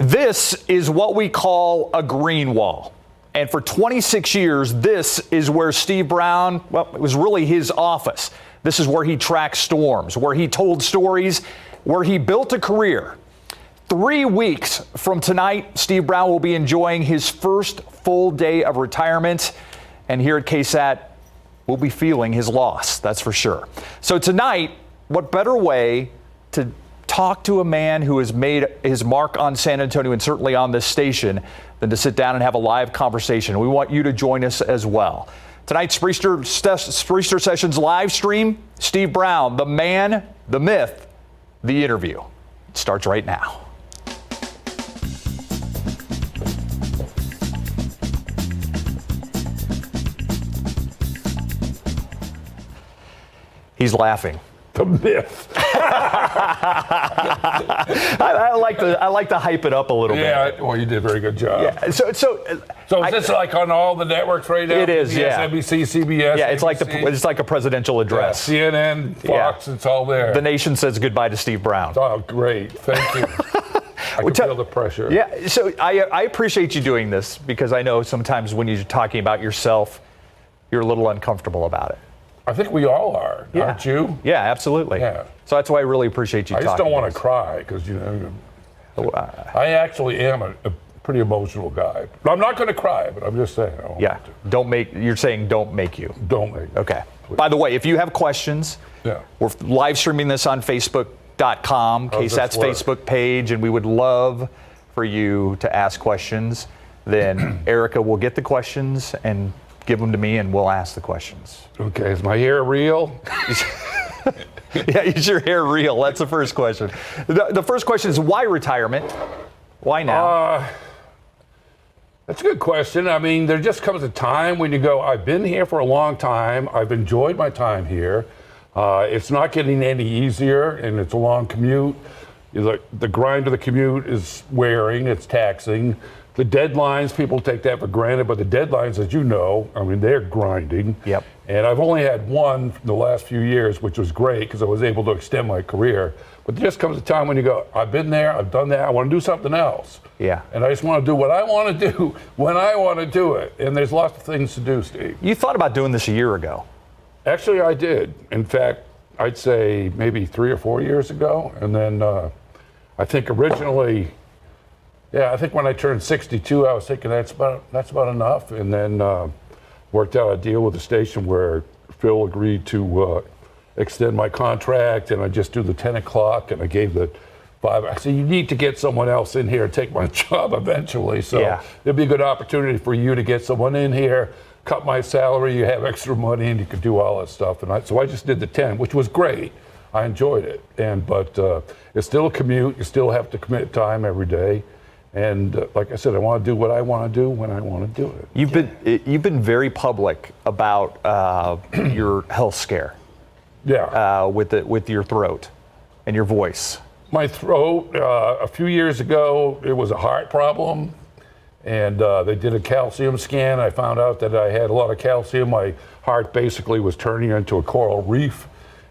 This is what we call a green wall. And for 26 years, this is where Steve Browne, well, it was really his office. This is where he tracked storms, where he told stories, where he built a career. 3 weeks from tonight, Steve Browne will be enjoying his first full day of retirement. And here at KSAT, we'll be feeling his loss, that's for sure. So tonight, what better way to talk to a man who has made his mark on San Antonio and certainly on this station than to sit down and have a live conversation. We want you to join us as well. Tonight's Spriester Sessions live stream, Steve Browne, the man, the myth, the interview. It starts right now. He's laughing. The myth. I like to hype it up a little bit. Yeah, well, you did a very good job. Yeah. So is this like on all the networks right now? It is, yeah. NBC, CBS. Yeah, ABC? it's like a presidential address. Yeah, CNN, Fox, It's all there. The nation says goodbye to Steve Browne. Oh, great! Thank you. I can feel the pressure. Yeah. So I appreciate you doing this because I know sometimes when you're talking about yourself, you're a little uncomfortable about it. I think we all are, aren't you? Yeah, absolutely. Yeah. So that's why I really appreciate you talking. I just don't want to cry because, I actually am a pretty emotional guy. I'm not going to cry, but I'm just saying. You're saying don't make you. Don't make me. Okay. Please. By the way, if you have questions, we're live streaming this on Facebook.com, KSAT's Facebook page, and we would love for you to ask questions. Then Erica will get the questions and give them to me, and we'll ask the questions. Okay, is my hair real? Yeah, is your hair real? That's the first question. The first question is why retirement? Why now? That's a good question. I mean, there just comes a time when you go, I've been here for a long time. I've enjoyed my time here. It's not getting any easier, and it's a long commute. The grind of the commute is wearing, it's taxing. The deadlines, people take that for granted, but the deadlines, as you know, I mean, they're grinding. Yep. And I've only had one in the last few years, which was great because I was able to extend my career. But there just comes a time when you go, I've been there, I've done that, I want to do something else. Yeah. And I just want to do what I want to do when I want to do it. And there's lots of things to do, Steve. You thought about doing this a year ago. Actually, I did. In fact, I'd say maybe 3 or 4 years ago. And then I think originally, I think when I turned 62, I was thinking that's about enough. And then worked out a deal with the station where Phil agreed to extend my contract, and I just do the 10 o'clock, and I gave the 5. I said, you need to get someone else in here and take my job eventually. So there'd be a good opportunity for you to get someone in here, cut my salary, you have extra money, and you could do all that stuff. And so I just did the 10, which was great. I enjoyed it. But it's still a commute. You still have to commit time every day. And like I said, I want to do what I want to do when I want to do it. You've been very public about your health scare. Yeah. With your throat and your voice. My throat, a few years ago, it was a heart problem. And they did a calcium scan. I found out that I had a lot of calcium. My heart basically was turning into a coral reef.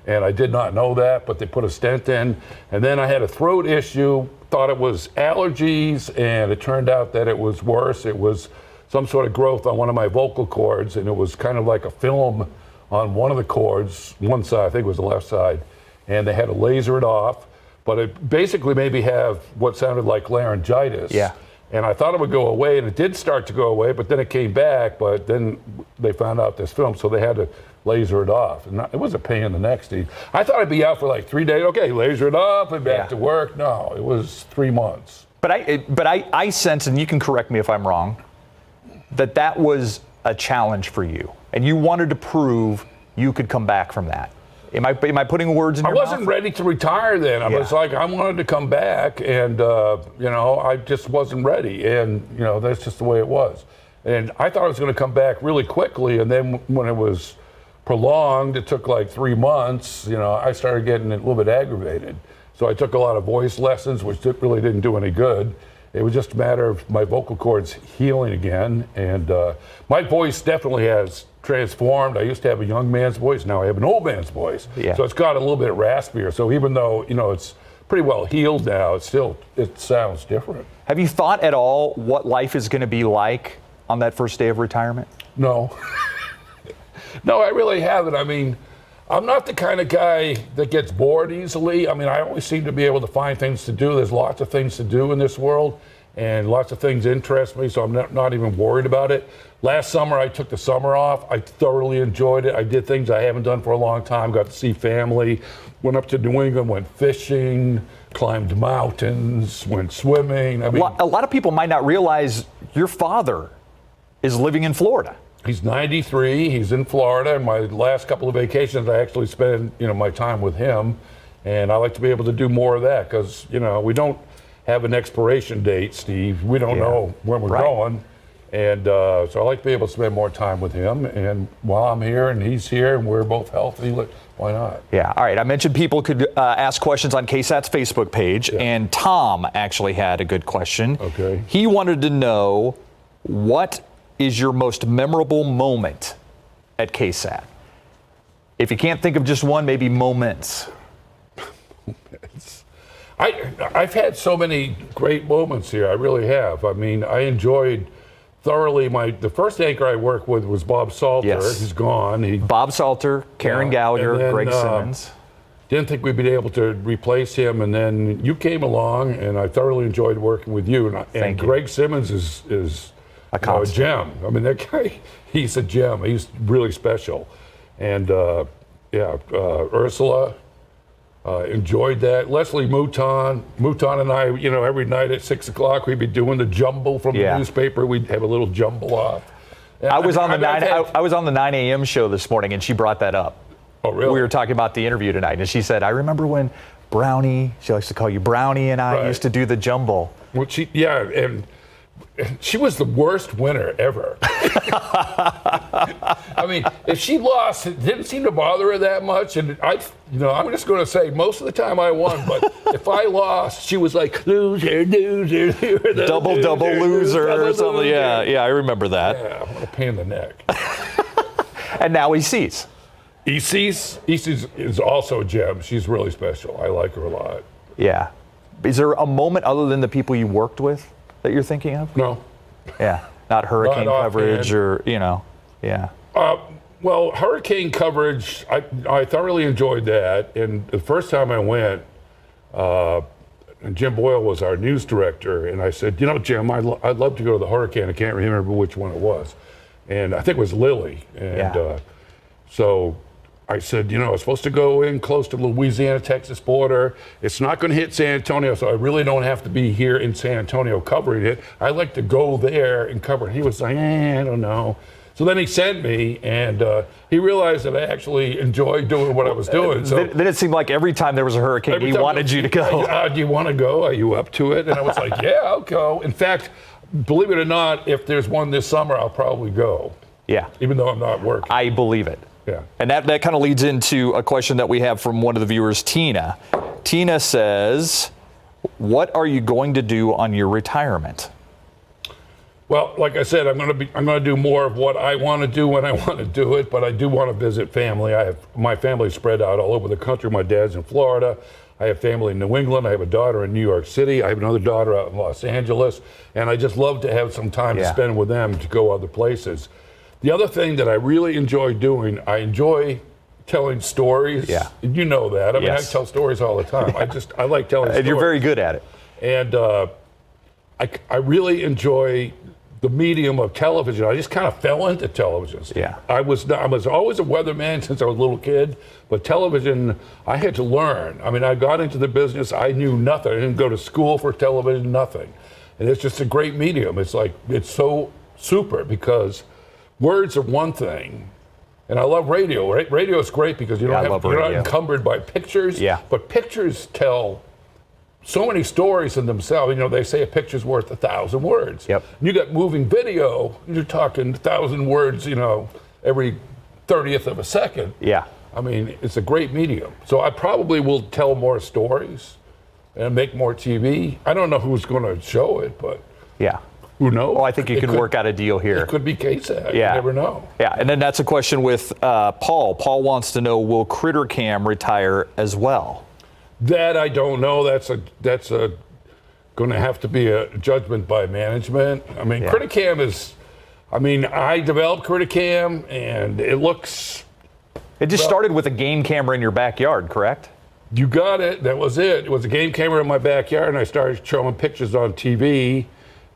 And I did not know that, but they put a stent in. And then I had a throat issue, thought it was allergies, and it turned out that it was worse. It was some sort of growth on one of my vocal cords, and it was kind of like a film on one of the cords, one side, I think it was the left side, and they had to laser it off. But it basically made me have what sounded like laryngitis. Yeah. And I thought it would go away, and it did start to go away, but then it came back, but then they found out this film, so they had to laser it off. And it was a pain in the neck, Steve. I thought I'd be out for like 3 days. Okay, laser it off and back to work. No, it was 3 months. But I sense, and you can correct me if I'm wrong, that was a challenge for you, and you wanted to prove you could come back from that. Am I putting words in your mouth? I wasn't ready to retire then. I was like, I wanted to come back, and I just wasn't ready, and that's just the way it was. And I thought I was going to come back really quickly, and then when it was prolonged, it took like 3 months. I started getting a little bit aggravated. So I took a lot of voice lessons, which really didn't do any good. It was just a matter of my vocal cords healing again, and my voice definitely has transformed. I used to have a young man's voice. Now I have an old man's voice. Yeah. So it's got a little bit raspier. So even though, it's pretty well healed now. It sounds different. Have you thought at all what life is going to be like on that first day of retirement? No. No, I really haven't. I mean, I'm not the kind of guy that gets bored easily. I mean, I always seem to be able to find things to do. There's lots of things to do in this world, and lots of things interest me, so I'm not even worried about it. Last summer, I took the summer off. I thoroughly enjoyed it. I did things I haven't done for a long time, got to see family, went up to New England, went fishing, climbed mountains, went swimming. I mean, A lot of people might not realize your father is living in Florida. he's 93. He's in Florida. And my last couple of vacations, I actually spend, my time with him. And I like to be able to do more of that because, we don't have an expiration date, Steve. We don't know when we're going. And so I like to be able to spend more time with him. And while I'm here and he's here and we're both healthy, why not? Yeah. All right. I mentioned people could ask questions on KSAT's Facebook page. Yeah. And Tom actually had a good question. Okay. He wanted to know, what is your most memorable moment at KSAT? If you can't think of just one, maybe moments. I've had so many great moments here. I really have. I mean, I enjoyed thoroughly the first anchor I worked with was Bob Salter. Yes. He's gone. Bob Salter, Karen Gallagher, and then, Greg Simmons. Didn't think we'd be able to replace him, and then you came along, and I thoroughly enjoyed working with you. And Greg Simmons is a gem. I mean, that guy, he's a gem. He's really special. And Ursula, enjoyed that. Leslie Mouton and I, every night at 6 o'clock, we'd be doing the jumble from the newspaper. We'd have a little jumble off. And I was on the 9 a.m. show this morning, and she brought that up. Oh, really? We were talking about the interview tonight, and she said, I remember when Brownie, she likes to call you Brownie, and I used to do the jumble. Well, and she was the worst winner ever. I mean, if she lost, it didn't seem to bother her that much. And I'm just going to say most of the time I won, but if I lost, she was like, loser, double loser or something. Yeah, I remember that. Yeah, what a pain in the neck. And now he sees. Isis is also a gem. She's really special. I like her a lot. Yeah. Is there a moment other than the people you worked with that you're thinking of? No. Yeah. Not hurricane coverage or, yeah. Well, hurricane coverage, I thoroughly enjoyed that. And the first time I went, Jim Boyle was our news director. And I said, Jim, I'd love to go to the hurricane. I can't remember which one it was. And I think it was Lily. And so I said, it's supposed to go in close to the Louisiana-Texas border. It's not going to hit San Antonio, so I really don't have to be here in San Antonio covering it. I like to go there and cover it. He was like, I don't know. So then he sent me, and he realized that I actually enjoyed doing what I was doing. So then it seemed like every time there was a hurricane, he wanted you to go. Do you want to go? Are you up to it? And I was like, yeah, I'll go. In fact, believe it or not, if there's one this summer, I'll probably go. Yeah. Even though I'm not working. I believe it. Yeah. And that kind of leads into a question that we have from one of the viewers, Tina. Tina says, what are you going to do on your retirement? Well, like I said, I'm going to do more of what I want to do when I want to do it, but I do want to visit family. My family spread out all over the country. My dad's in Florida. I have family in New England. I have a daughter in New York City. I have another daughter out in Los Angeles, and I just love to have some time to spend with them to go other places. The other thing that I really enjoy doing, I enjoy telling stories. Yeah. You know that. I mean, I tell stories all the time. I like telling stories. And you're very good at it. And I really enjoy the medium of television. I just kind of fell into television. Yeah. I was always a weatherman since I was a little kid, but television, I had to learn. I mean, I got into the business, I knew nothing. I didn't go to school for television, nothing. And it's just a great medium. It's so super because words are one thing, and I love radio. Radio is great because you're not encumbered by pictures. Yeah. But pictures tell so many stories in themselves. They say a picture's worth 1,000 words. Yep. You got moving video, you're talking 1,000 words, every 30th of a second. Yeah. I mean, it's a great medium. So I probably will tell more stories and make more TV. I don't know who's going to show it, but who knows? Well, I think you could work out a deal here. It could be KSAT. Yeah. You never know. Yeah, and then that's a question with Paul. Paul wants to know, will Crittercam retire as well? That I don't know. That's going to have to be a judgment by management. I mean, Crittercam is. I mean, I developed Crittercam, and it looks. It just started with a game camera in your backyard, correct? You got it. That was it. It was a game camera in my backyard, and I started showing pictures on TV,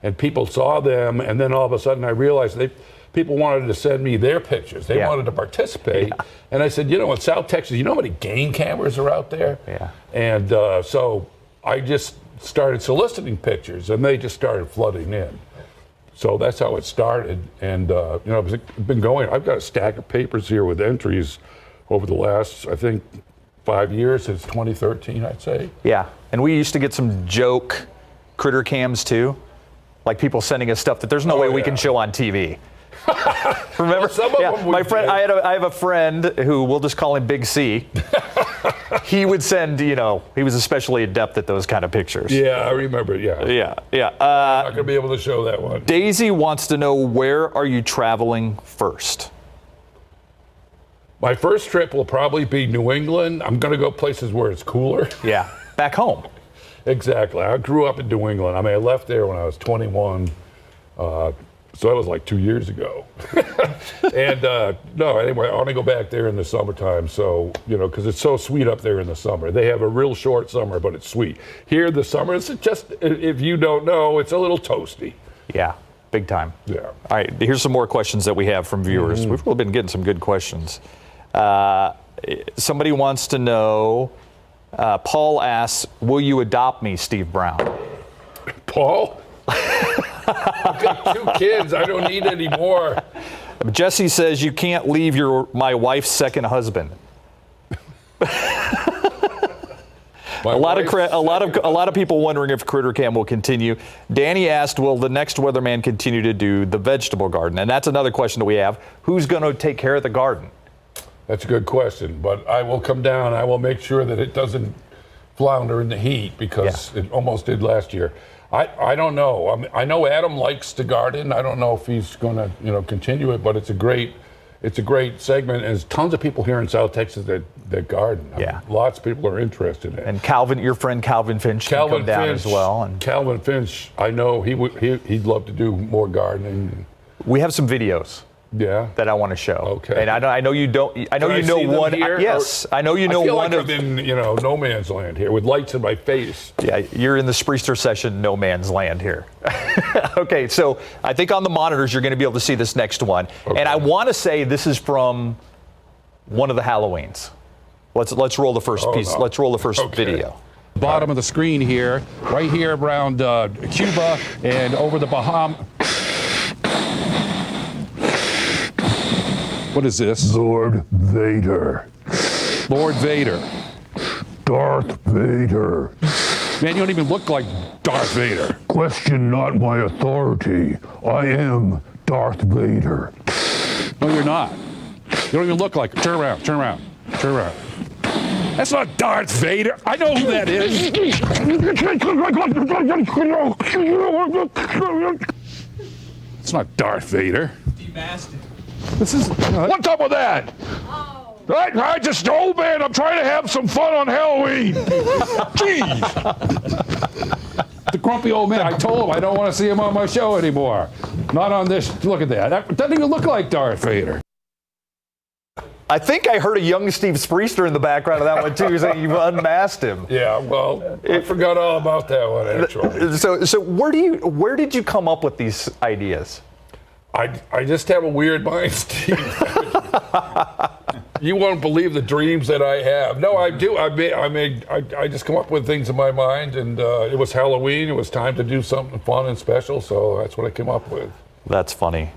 and people saw them, and then all of a sudden I realized people wanted to send me their pictures. They wanted to participate. Yeah. And I said, in South Texas, you know how many game cameras are out there? Yeah. And so I just started soliciting pictures, and they just started flooding in. So that's how it started. And, it's been going. I've got a stack of papers here with entries over the last, I think, 5 years, since 2013, I'd say. Yeah. And we used to get some joke Crittercams, too. Like people sending us stuff that there's no way we can show on TV. Remember? Well, some of them my friend, I have a friend who, we'll just call him Big C. He would send, he was especially adept at those kind of pictures. Yeah, I remember, yeah. Yeah. I'm not going to be able to show that one. Daisy wants to know, where are you traveling first? My first trip will probably be New England. I'm going to go places where it's cooler. Yeah, back home. Exactly. I grew up in New England. I mean, I left there when I was 21. So that was like 2 years ago. And anyway, I want to go back there in the summertime. So, because it's so sweet up there in the summer. They have a real short summer, but it's sweet. Here, the summer, it's just, if you don't know, it's a little toasty. Yeah, big time. Yeah. All right, here's some more questions that we have from viewers. Mm-hmm. We've really been getting some good questions. Somebody wants to know, Paul asks, will you adopt me, Steve Browne? Paul? I've got 2 kids. I don't need any more. Jesse says you can't leave my wife's second husband. A lot of people wondering if Crittercam will continue. Danny asked, will the next weatherman continue to do the vegetable garden? And that's another question that we have. Who's going to take care of the garden? That's a good question, but I will come down. I will make sure that it doesn't flounder in the heat, because it almost did last year. I don't know. I know Adam likes to garden. I don't know if he's going to continue it, but it's a great segment. And there's tons of people here in South Texas that garden. Yeah. Lots of people are interested in it. And Calvin, your friend Calvin Finch, can come down as well. And Calvin Finch, I know he'd love to do more gardening. We have some videos. Yeah. That I want to show. Okay. And I know you don't. I know you know one. Yes, I know you know one of. I feel like I'm in no man's land here with lights in my face. Yeah, you're in the Spriester Session no man's land here. Okay, so I think on the monitors you're going to be able to see this next one, and I want to say this is from one of the Halloweens. Let's roll the first piece. No. Let's roll the first video. Bottom of the screen here, right here around Cuba and over the Bahamas. What is this? Lord Vader. Lord Vader. Darth Vader. Man, you don't even look like Darth Vader. Question not my authority. I am Darth Vader. No, you're not. You don't even look like it. Turn around, turn around, turn around. That's not Darth Vader. I know who that is. It's not Darth Vader. Demasked. This is. What's up with that? Oh. I just, old man, I'm trying to have some fun on Halloween. Jeez. The grumpy old man. I told him I don't want to see him on my show anymore. Not on this. Look at that. That doesn't even look like Darth Vader. I think I heard a young Steve Spriester in the background of that one too, saying you unmasked him. Yeah, well, I forgot all about that one actually. So where did you come up with these ideas? I just have a weird mind, Steve. You won't believe the dreams that I have. No, I do. I just come up with things in my mind, and it was Halloween. It was time to do something fun and special, so that's what I came up with. That's funny.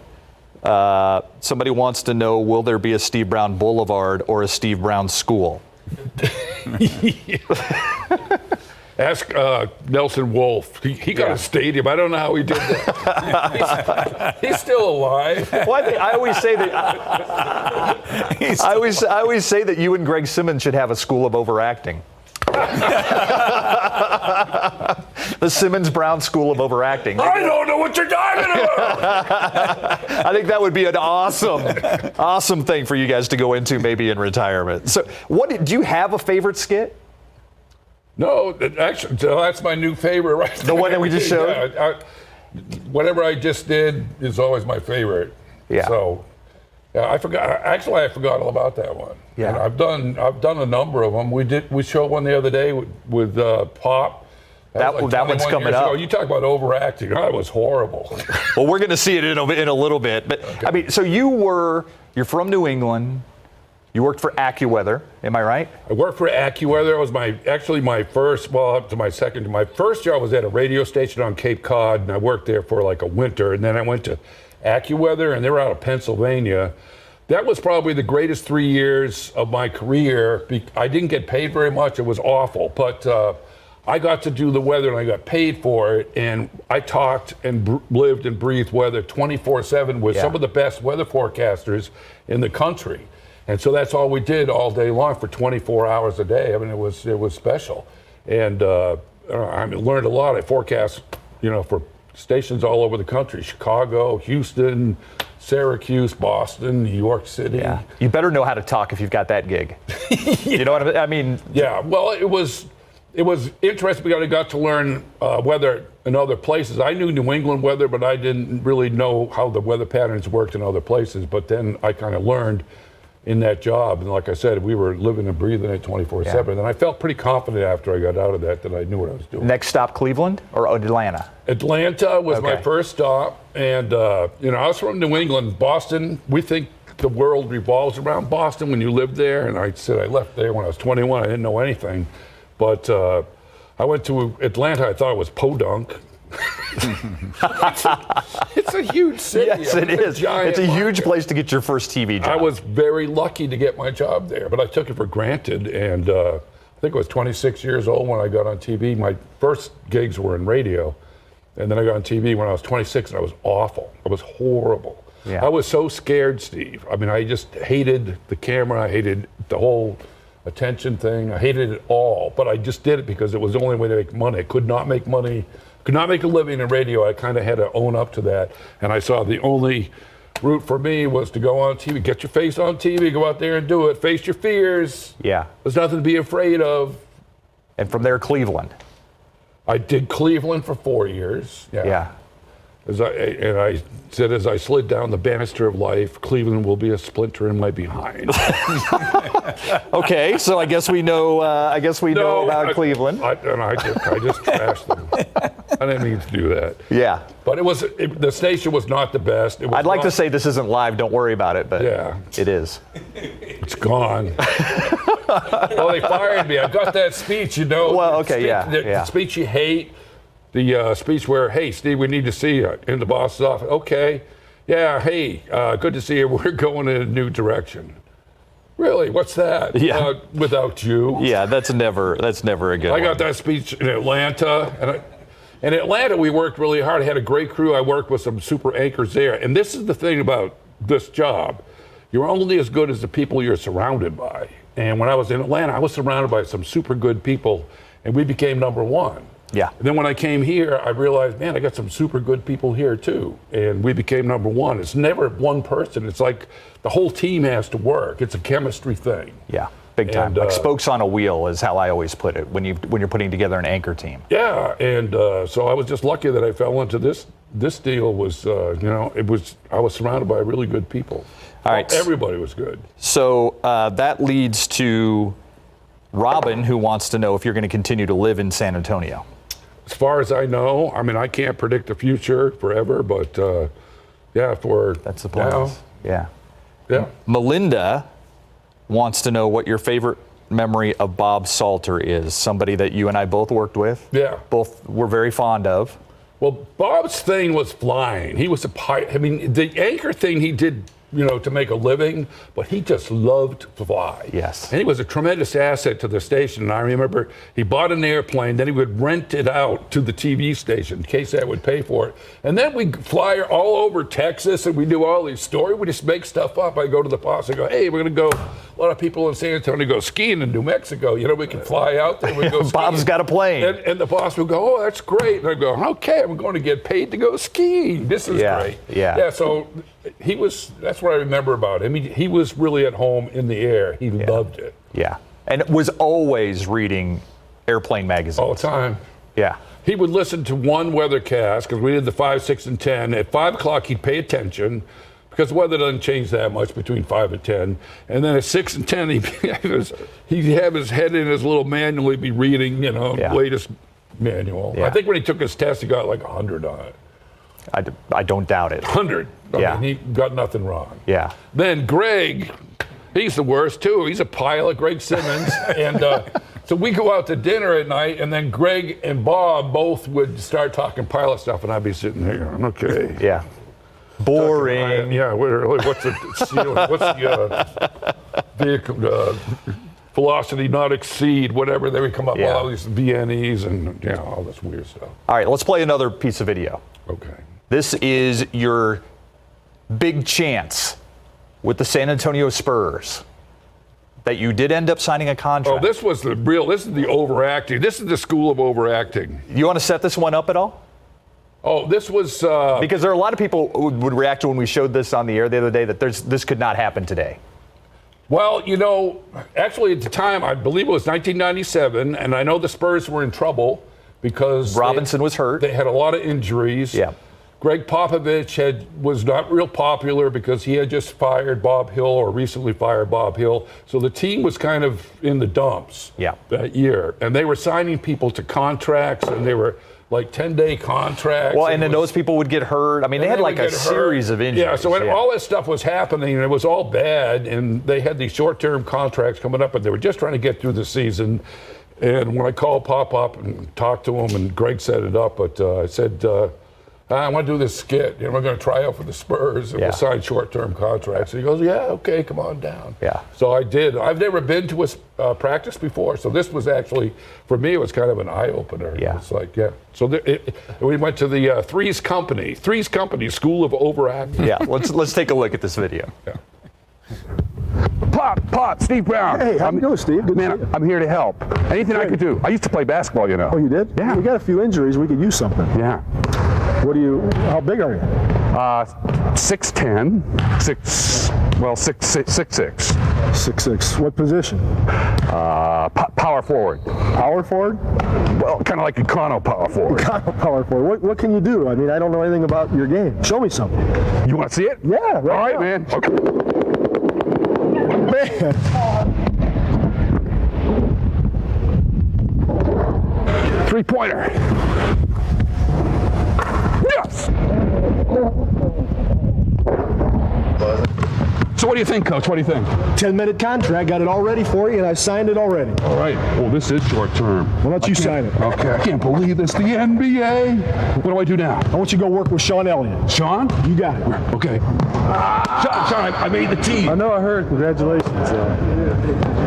Somebody wants to know, will there be a Steve Browne Boulevard or a Steve Browne School? Ask Nelson Wolf. He got a stadium. I don't know how he did that. He's still alive. Well, I always say that. I always say that you and Greg Simmons should have a school of overacting. The Simmons Browne School of Overacting. I don't know what you're talking about. I think that would be an awesome thing for you guys to go into maybe in retirement. So, do you have a favorite skit? No, actually, so that's my new favorite right The one that we just showed? Yeah, whatever I just did is always my favorite. Yeah. So, yeah, I forgot. Actually, I forgot all about that one. Yeah. And I've done a number of them. We showed one the other day with Pop. That was one's 21 coming years up. ago. You talk about overacting. That was horrible. Well, we're going to see it in a little bit. But I mean, so you're from New England. You worked for AccuWeather. Am I right? I worked for AccuWeather. It was my first, well, up to my second. My first job was at a radio station on Cape Cod, and I worked there for like a winter. And then I went to AccuWeather, and they were out of Pennsylvania. That was probably the greatest 3 years of my career. I didn't get paid very much. It was awful. But I got to do the weather, and I got paid for it. And I talked and lived and breathed weather 24/7 with some of the best weather forecasters in the country. And so that's all we did all day long for 24 hours a day. I mean, it was special. And I learned a lot. I forecast, for stations all over the country: Chicago, Houston, Syracuse, Boston, New York City. Yeah. You better know how to talk if you've got that gig. You know what I mean? Yeah. Well, it was interesting because I got to learn weather in other places. I knew New England weather, but I didn't really know how the weather patterns worked in other places. But then I kind of learned in that job. And like I said, we were living and breathing it 24/7. And I felt pretty confident after I got out of that I knew what I was doing. Next stop, Cleveland or Atlanta? Atlanta was my first stop. And, I was from New England. Boston, we think the world revolves around Boston when you live there. And I said I left there when I was 21. I didn't know anything. But I went to Atlanta. I thought it was podunk. It's a huge city. Yes, it is. It's a huge market. place to get your first TV job. I was very lucky to get my job there, but I took it for granted. And I think I was 26 years old when I got on TV. My first gigs were in radio. And then I got on TV when I was 26, and I was awful. I was horrible. Yeah. I was so scared, Steve. I mean, I just hated the camera. I hated the whole attention thing. I hated it all. But I just did it because it was the only way to make money. I could not make money. Could not make a living in radio. I kind of had to own up to that. And I saw the only route for me was to go on TV, get your face on TV, go out there and do it, face your fears. Yeah. There's nothing to be afraid of. And from there, Cleveland. I did Cleveland for 4 years. Yeah. As I said, as I slid down the banister of life, Cleveland will be a splinter in my behind. Okay, so I guess we know. Know about Cleveland. I just trashed them. I didn't mean to do that. Yeah. But the station was not the best. I'd like to say this isn't live. Don't worry about it, but yeah, it is. It's gone. Well, they fired me. I got that speech, Well, okay, the speech you hate. The speech where, hey, Steve, we need to see you in the boss's office. Okay. Yeah, hey, good to see you. We're going in a new direction. Really? What's that? Yeah. Without you. Yeah, that's never a good one. I got that speech in Atlanta. And in Atlanta, we worked really hard. I had a great crew. I worked with some super anchors there. And this is the thing about this job. You're only as good as the people you're surrounded by. And when I was in Atlanta, I was surrounded by some super good people, and we became number one. Yeah. And then when I came here, I realized, man, I got some super good people here too. And we became number one. It's never one person. It's like the whole team has to work. It's a chemistry thing. Yeah, big time. And, like spokes on a wheel is how I always put it when you're putting together an anchor team. Yeah, and so I was just lucky that I fell into this. This deal was, I was surrounded by really good people. All right. Everybody was good. So that leads to Robin, who wants to know if you're going to continue to live in San Antonio. As far as I know, I mean, I can't predict the future forever, but That's the plan. now, Yeah. Melinda wants to know what your favorite memory of Bob Salter is, somebody that you and I both worked with. Yeah. Both were very fond of. Well, Bob's thing was flying. He was a pilot. I mean, the anchor thing he did, to make a living, but he just loved to fly. Yes. And he was a tremendous asset to the station. And I remember he bought an airplane, then he would rent it out to the TV station. KSAT would pay for it. And then we'd fly all over Texas, and we do all these stories. We just make stuff up. I go to the boss and go, hey, we're going to go. A lot of people in San Antonio go skiing in New Mexico. We can fly out there. We go skiing. Bob's got a plane. And the boss would go, oh, that's great. And I go, okay, I'm going to get paid to go skiing. This is great. Yeah. So that's what I remember about him. He was really at home in the air. He loved it. Yeah. And was always reading airplane magazines. All the time. Yeah. He would listen to one weathercast because we did the 5, 6, and 10. At 5 o'clock, he'd pay attention because the weather doesn't change that much between 5 and 10. And then at 6 and 10, he'd have his head in his little manual. He'd be reading, latest manual. Yeah. I think when he took his test, he got like 100 on it. I don't doubt it. 100. I mean, he got nothing wrong. Yeah. Then Greg, he's the worst too. He's a pilot, Greg Simmons. And so we go out to dinner at night, and then Greg and Bob both would start talking pilot stuff, and I'd be sitting there going, okay. Yeah. Boring. Yeah, what's the ceiling? What's the vehicle velocity not exceed, whatever. They would come up with all these VNEs and all this weird stuff. All right, let's play another piece of video. Okay. This is your big chance with the San Antonio Spurs that you did end up signing a contract. Oh, this is the overacting. This is the school of overacting. You want to set this one up at all? Oh, this was... because there are a lot of people who would react to when we showed this on the air the other day that this could not happen today. Well, actually at the time, I believe it was 1997, and I know the Spurs were in trouble because... Robinson was hurt. They had a lot of injuries. Yeah. Greg Popovich was not real popular because he had just fired Bob Hill or recently fired Bob Hill. So the team was kind of in the dumps that year. And they were signing people to contracts, and they were like 10-day contracts. Well, and then those people would get hurt. I mean, they had like a series of injuries. Yeah, so when all that stuff was happening, and it was all bad, and they had these short-term contracts coming up, and they were just trying to get through the season. And when I called Pop up and talked to him, and Greg set it up, but I said, I want to do this skit. We're going to try out for the Spurs, and we'll sign short-term contracts. And he goes, yeah, okay, come on down. Yeah. So I did. I've never been to a practice before, so this was actually, for me, it was kind of an eye-opener. Yeah. It's like, So we went to the Three's Company School of Overacting. Yeah, let's take a look at this video. Yeah. Pop, Steve Browne. Hey, how you doing, Steve? Good to see you. I'm here to help. Anything I could do. I used to play basketball, Oh, you did? Yeah. We got a few injuries. We could use something. Yeah. How big are you? 6'10", 6'6". 6'6". What position? Power forward. Power forward? Well, kind of like Econo power forward. Power forward. What can you do? I mean, I don't know anything about your game. Show me something. You want to see it? Yeah. All right, now. man. Okay. Man. Three-pointer. Yes! So what do you think, Coach? What do you think? 10-minute contract. Got it all ready for you, and I signed it already. All right. Well, this is short term. Why don't you sign it? Okay. I can't believe this. The NBA. What do I do now? I want you to go work with Sean Elliott. Sean? You got it. Okay. Sean, I made the team. I know. I heard. Congratulations.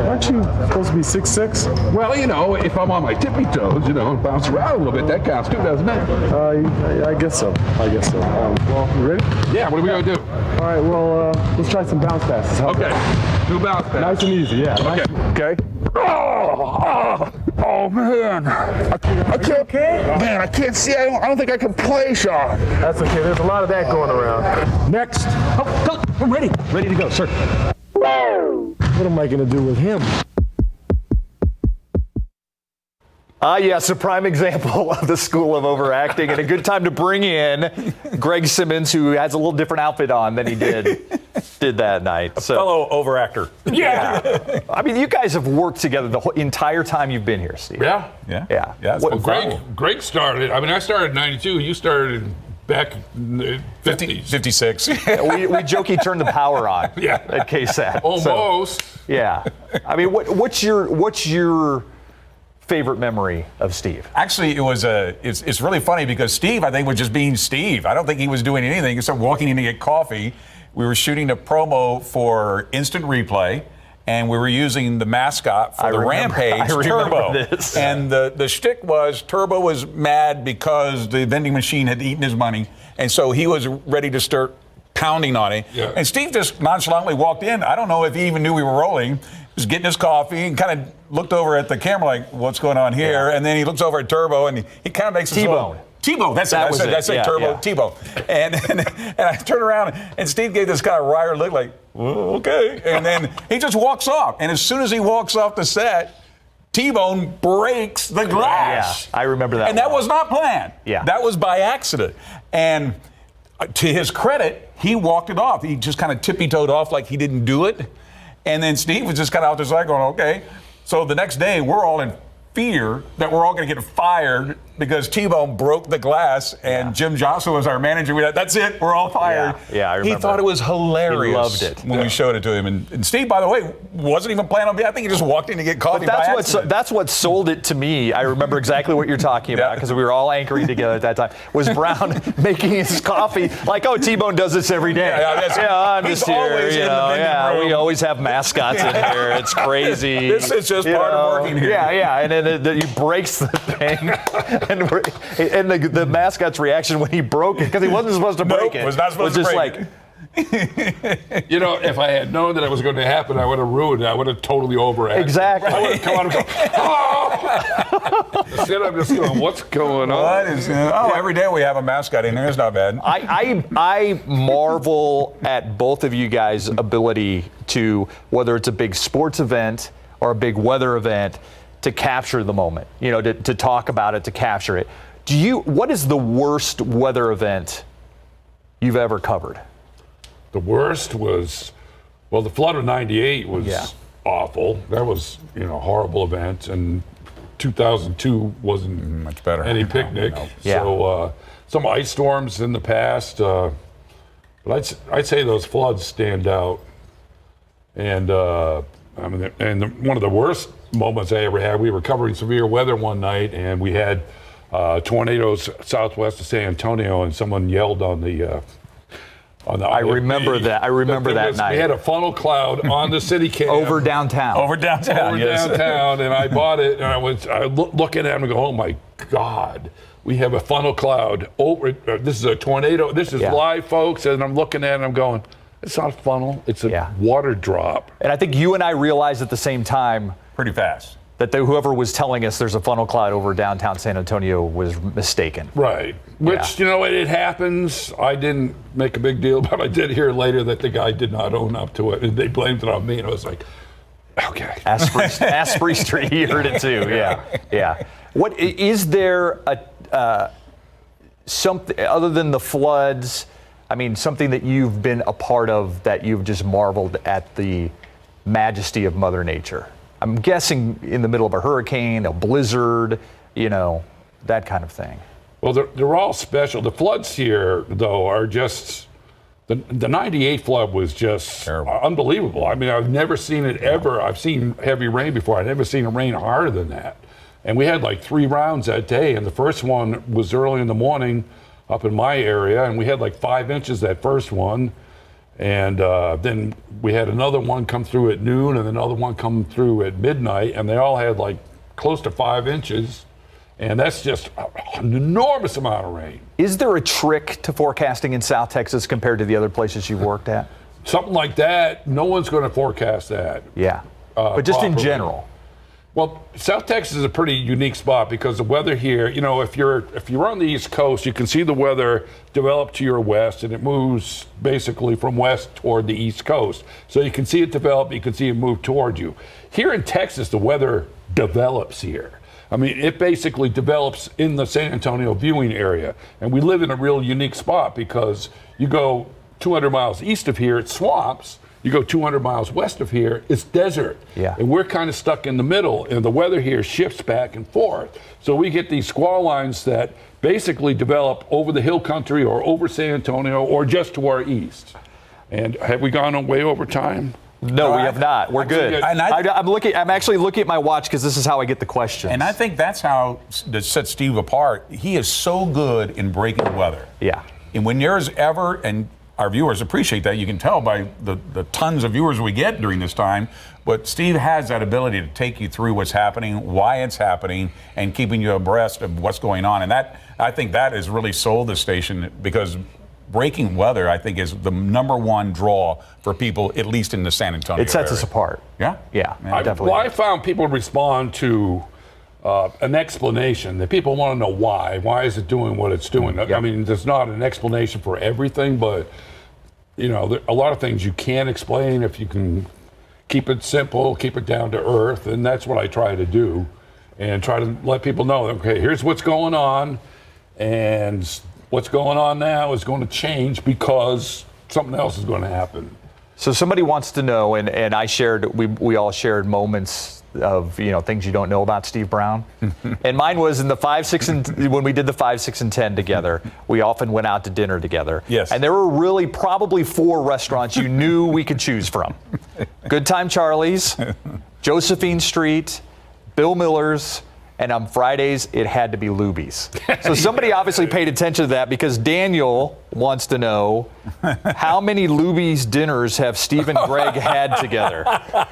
Aren't you supposed to be 6'6"? Well, if I'm on my tippy toes, bounce around a little bit, that counts too, doesn't it? I guess so. Well, you ready? Yeah. What are we gonna do? All right. Well, let's try some bounce passes. How's that? Okay. Do bounce pass. Nice and easy. Yeah. Okay. Oh man. I can't. Okay. Man, I can't see. I don't think I can play, Sean. That's okay. There's a lot of that going around. Next. Oh, go. I'm ready. Ready to go, sir. What am I going to do with him? Yes, a prime example of the school of overacting, and a good time to bring in Greg Simmons, who has a little different outfit on than he did that night. So, fellow overactor. Yeah. I mean, you guys have worked together the whole entire time you've been here, Steve. Yeah. Yeah. Well, Greg started. I mean, I started in 92. You started back in the 50s. 56. we joke he turned the power on at KSAT. Almost. So, yeah. I mean, what's your favorite memory of Steve? Actually, it's really funny because Steve, I think, was just being Steve. I don't think he was doing anything. He started walking in to get coffee. We were shooting a promo for Instant Replay, and we were using the mascot for Rampage, Turbo. This. And the shtick was Turbo was mad because the vending machine had eaten his money, and so he was ready to start pounding on it. Yeah. And Steve just nonchalantly walked in. I don't know if he even knew we were rolling. He was getting his coffee and kind of looked over at the camera like, what's going on here? Yeah. And then he looks over at Turbo and he kind of makes T-Bone. T-Bone, that's it, Turbo, yeah. T-Bone. And I turn around and Steve gave this kind of wry look like, well, okay. And then he just walks off. And as soon as he walks off the set, T-Bone breaks the glass. Yeah, I remember that. And that was not planned. Yeah. That was by accident. And to his credit, he walked it off. He just kind of tippy-toed off like he didn't do it. And then Steve was just kind of out there side going, okay. So the next day, we're all in fear that we're all going to get fired because T-Bone broke the glass, and Jim Johnson was our manager. We thought, that's it, we're all fired. Yeah, I remember. He thought it was hilarious. He loved it. When we showed it to him. And Steve, by the way, wasn't even planning on being. I think he just walked in to get coffee. But that's what sold it to me. I remember exactly what you're talking about because we were all anchoring together at that time. Was Browne making his coffee like, oh, T-Bone does this every day. I'm he's just here. always in the vending room. We always have mascots in here. It's crazy. This is just part of working here. And then he breaks the thing, and the mascot's reaction when he broke it, because he wasn't supposed to break it. Was not supposed to just break like, it. You know, if I had known that it was going to happen, I would have ruined it. I would have totally overacted. Exactly. I would have come out and go, oh! Instead, I'm just going, what's going on? What is, every day we have a mascot in here. It's not bad. I marvel at both of you guys' ability to, whether it's a big sports event or a big weather event, to capture the moment, to talk about it, to capture it. What is the worst weather event you've ever covered? The worst was, well, the flood of '98 was awful. That was, a horrible event. And 2002 wasn't much better. Any picnic. No. Yeah. So some ice storms in the past. But I'd say those floods stand out. And one of the worst moments I ever had, we were covering severe weather one night, and we had tornadoes southwest of San Antonio, and someone yelled on the I remember that. I remember that night. We had a funnel cloud on the city cam. Over downtown. Downtown, and I bought it, and I was looking at him and go, oh my God, we have a funnel cloud over. This is a tornado. This is live, folks. And I'm looking at it and I'm going, it's not a funnel. It's a water drop. And I think you and I realized at the same time, Pretty fast. that whoever was telling us there's a funnel cloud over downtown San Antonio was mistaken. Right. Which, it happens. I didn't make a big deal, but I did hear later that the guy did not own up to it, and they blamed it on me, and I was like, okay. Ask Spriester, he heard it too. Yeah. What is there something other than the floods? I mean, something that you've been a part of that you've just marveled at the majesty of Mother Nature? I'm guessing in the middle of a hurricane, a blizzard, that kind of thing. Well, they're all special. The floods here, though, are just the '98 flood was just unbelievable. I mean, I've never seen it ever. I've seen heavy rain before. I've never seen it rain harder than that. And we had like 3 rounds that day, and the first one was early in the morning up in my area, and we had like 5 inches that first one. And then we had another one come through at noon and another one come through at midnight, and they all had like close to 5 inches. And that's just an enormous amount of rain. Is there a trick to forecasting in South Texas compared to the other places you've worked at? Something like that, no one's going to forecast that. Yeah, but just properly. in general. Well, South Texas is a pretty unique spot because the weather here, if you're on the East Coast, you can see the weather develop to your west, and it moves basically from west toward the East Coast. So you can see it develop, you can see it move toward you. Here in Texas, the weather develops here. I mean, it basically develops in the San Antonio viewing area. And we live in a real unique spot because you go 200 miles east of here, it's swamps. You go 200 miles west of here, it's desert. Yeah. And we're kind of stuck in the middle, and the weather here shifts back and forth. So we get these squall lines that basically develop over the hill country or over San Antonio or just to our east. And have we gone way over time? No, we have not. We're good. I'm actually looking at my watch because this is how I get the questions. And I think that's how that sets Steve apart. He is so good in breaking weather. Yeah. And when there's ever, and our viewers appreciate that, you can tell by the tons of viewers we get during this time, but Steve has that ability to take you through what's happening, why it's happening, and keeping you abreast of what's going on. And that, I think that has really sold the station because breaking weather, I think, is the #1 draw for people, at least in the San Antonio It sets area. us apart. Yeah? Yeah, definitely. Well, I found people respond to an explanation that people want to know why. Why is it doing what it's doing? Yep. I mean, there's not an explanation for everything, but, a lot of things you can't explain if you can keep it simple, keep it down to earth, and that's what I try to do, and try to let people know, okay, here's what's going on, and what's going on now is going to change because something else is going to happen. So somebody wants to know, and I shared, we all shared moments of things you don't know about Steve Browne, and mine was in the 5, 6, and when we did the 5, 6, and 10 together. We often went out to dinner together. Yes. And there were really probably 4 restaurants you knew we could choose from: Good Time Charlie's, Josephine Street, Bill Miller's, and on Fridays it had to be Luby's. So somebody obviously paid attention to that, because Daniel wants to know, how many Luby's dinners have Steve and Greg had together? Now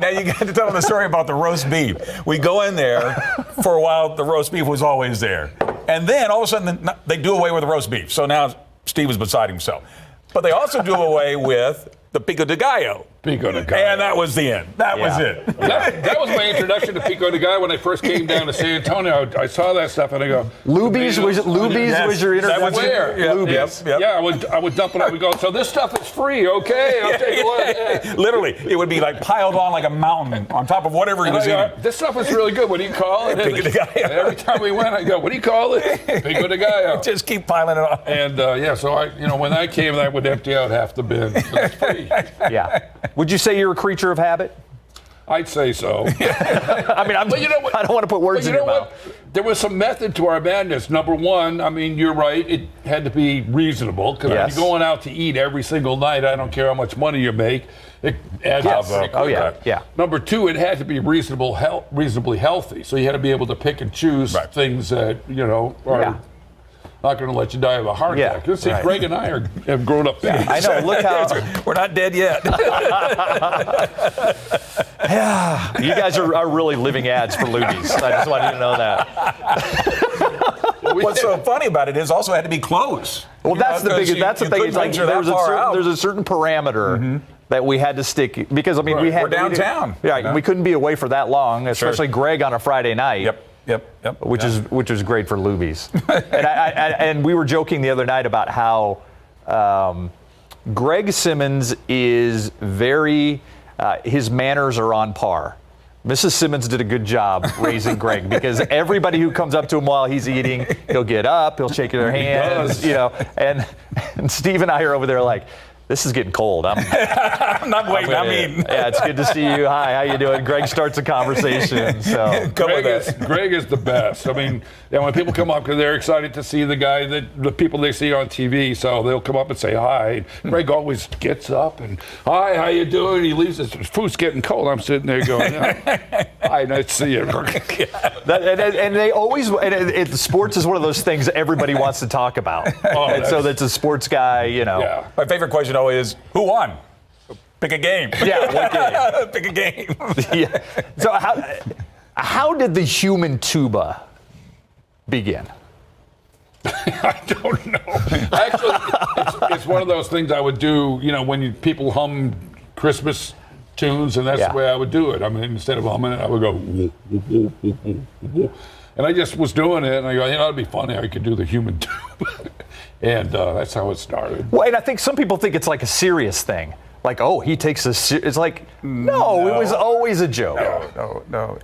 you got to tell them the story about the roast beef. We go in there for a while. The roast beef was always there, and then all of a sudden they do away with the roast beef. So now Steve is beside himself. But they also do away with the pico de gallo. Pico de gallo. And that was the end. That was it. That was my introduction to pico de gallo when I first came down to San Antonio. I saw that stuff and I go, Luby's was your introduction? That was where? Luby's. Yep. Yeah, I would dump it up and go, so this stuff is free, okay? I'll take a look. Yeah. Literally, it would be like piled on like a mountain on top of whatever he was eating. This stuff is really good. What do you call it? Pico de gallo. And every time we went, I go, what do you call it? Pico de gallo. Just keep piling it on. And so when I came, I would empty out half the bin. It's free. Yeah. Would you say you're a creature of habit? I'd say so. I mean, But you know what? I don't want to put words But in you your know mouth. what? There was some method to our madness. Number one, I mean, you're right. It had to be reasonable, because Yes. going out to eat every single night, I don't care how much money you make, it adds up. pretty Oh, yeah, quick. yeah. Number two, it had to be reasonably healthy. So you had to be able to pick and choose Right. things that are Yeah. not going to let you die of a heart Yeah, attack. Let's see, right. Greg and I have grown up fast. I know. Look how We're not dead yet. you guys are really living ads for Luby's. I just want you to know that. What's so funny about it is also had to be close. Well, that's the biggest. That's the thing. It's like there's a certain parameter that we had to stick, because I mean we had We're downtown. We couldn't be away for that long, especially Greg on a Friday night. Yep. Which is great for Luby's. and we were joking the other night about how Greg Simmons is very his manners are on par. Mrs. Simmons did a good job raising Greg, because everybody who comes up to him while he's eating, he'll get up, he'll shake their hands, and Steve and I are over there like, this is getting cold. I'm not waiting. I'm eating. Yeah, it's good to see you. Hi, how you doing? Greg starts a conversation. So Greg is the best. I mean, when people come up, because they're excited to see the people they see on TV, so they'll come up and say hi. Greg always gets up and, hi, how you doing? He leaves. His food's getting cold. I'm sitting there going, hi, nice to see you. And they always, sports is one of those things that everybody wants to talk about. And so that's a sports guy, Yeah. My favorite question always is, who won? Pick a game. Yeah, what game? Pick a game. Yeah. So how did the Human Tuba begin? I don't know. Actually, it's one of those things I would do, when people hum Christmas tunes, and that's the way I would do it. I mean, instead of humming it, I would go, woo, woo, woo, woo, woo, woo. And I just was doing it, and I go, it'd be funny. I could do the Human Tuba. And that's how it started. Well, and I think some people think it's like a serious thing. Like, oh, he takes it's like, no, it was always a joke. No.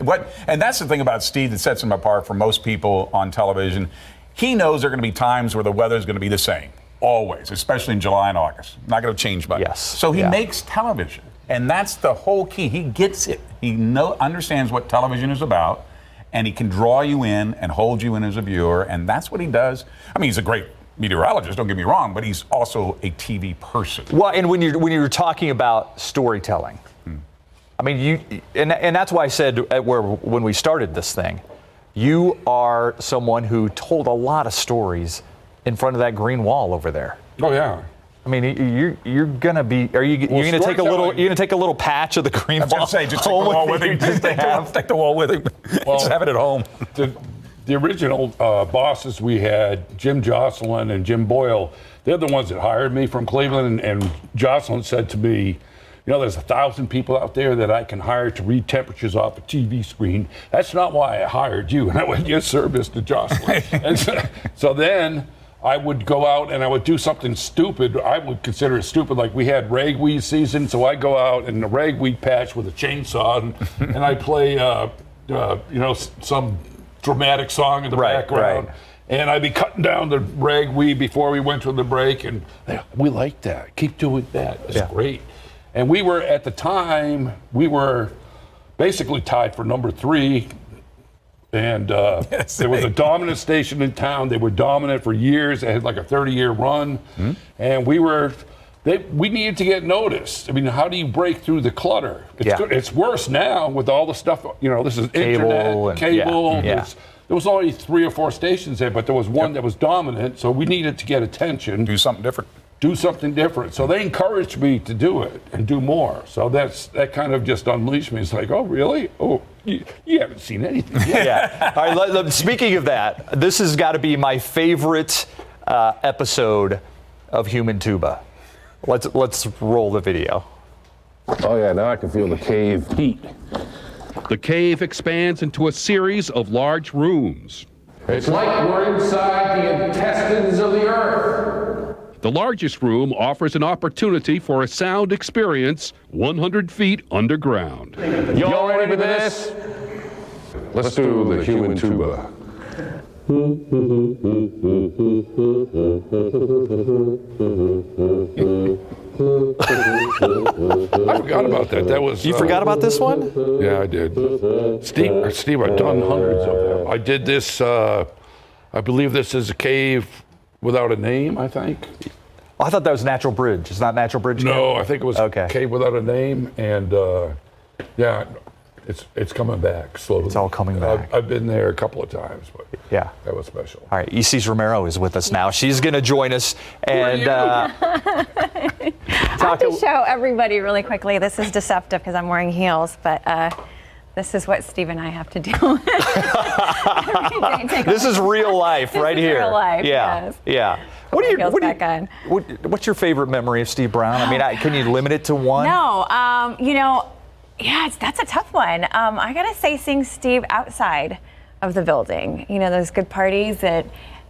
And that's the thing about Steve that sets him apart from most people on television. He knows there are going to be times where the weather is going to be the same, always, especially in July and August. Not going to change much. Yes. So he makes television, and that's the whole key. He gets it. He understands what television is about, and he can draw you in and hold you in as a viewer, and that's what he does. I mean, he's a great meteorologist, don't get me wrong, but he's also a TV person. Well, and when you're talking about storytelling, I mean, and that's why I said when we started this thing, you are someone who told a lot of stories in front of that green wall over there. Oh yeah. I mean, you're gonna be. You're gonna take a little. You're gonna take a little patch of the green wall. I was going to say, just take the wall with him. Take the wall with him. Just have it at home. The original bosses we had, Jim Jocelyn and Jim Boyle, they're the ones that hired me from Cleveland. And Jocelyn said to me, there's 1,000 people out there that I can hire to read temperatures off a TV screen. That's not why I hired you. And I went, yes, sir, Mr. Jocelyn. And so then I would go out and I would do something stupid. I would consider it stupid. Like we had ragweed season, so I go out in the ragweed patch with a chainsaw and I play, some dramatic song in the background. Right. And I'd be cutting down the ragweed before we went to the break, and we like that. Keep doing that. It's great. And we were, at the time, we were basically tied for number 3. And there was a dominant station in town. They were dominant for years. They had like a 30-year run. And we needed to get noticed. I mean, how do you break through the clutter? It's worse now with all the stuff, this is internet, cable. There was only 3 or 4 stations there, but there was one that was dominant, so we needed to get attention. Do something different. So they encouraged me to do it and do more. So that kind of just unleashed me. It's like, oh, really? Oh, you haven't seen anything yet. All right, speaking of that, this has got to be my favorite episode of Human Tuba. Let's roll the video. Oh yeah, now I can feel the cave heat. The cave expands into a series of large rooms. It's like we're inside the intestines of the earth. The largest room offers an opportunity for a sound experience 100 feet underground. Y'all ready for this? Let's do the Human Tuba. I forgot about that. That was. You forgot about this one? Yeah, I did. Steve, I've done hundreds of them. I did this. I believe this is a cave without a name. I think. Oh, I thought that was Natural Bridge. It's not Natural Bridge? No, I think it was Okay. Cave Without a Name, and it's coming back slowly. It's all coming back. I've been there a couple of times, but Yeah. that was special. All right, Isis Romero is with us now. She's going to join us and I have to show everybody really quickly. This is deceptive because I'm wearing heels, but this is what Steve and I have to do. this is real life right is here. Real life. Yeah. Yes. Yeah. What's your favorite memory of Steve Browne? I mean, can you limit it to one? No, that's a tough one. I gotta say, seeing Steve outside of the building, those good parties at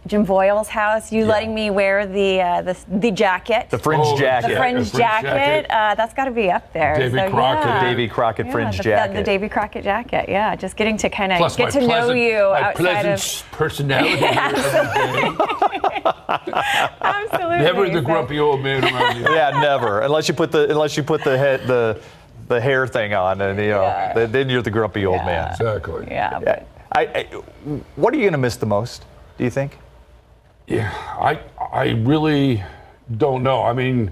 Jim Boyle's house, letting me wear the jacket. The fringe jacket. The fringe jacket. That's got to be up there. Davy Crockett. Davy Crockett fringe jacket. The Davy Crockett jacket, yeah. Just getting to kind of Plus get to know you my outside pleasant personality. Absolutely. Never the grumpy old man around you. Yeah, never. Unless you put the hair thing on, and then you're the grumpy old man. Exactly. Yeah. What are you going to miss the most, do you think? Yeah, I really don't know. I mean,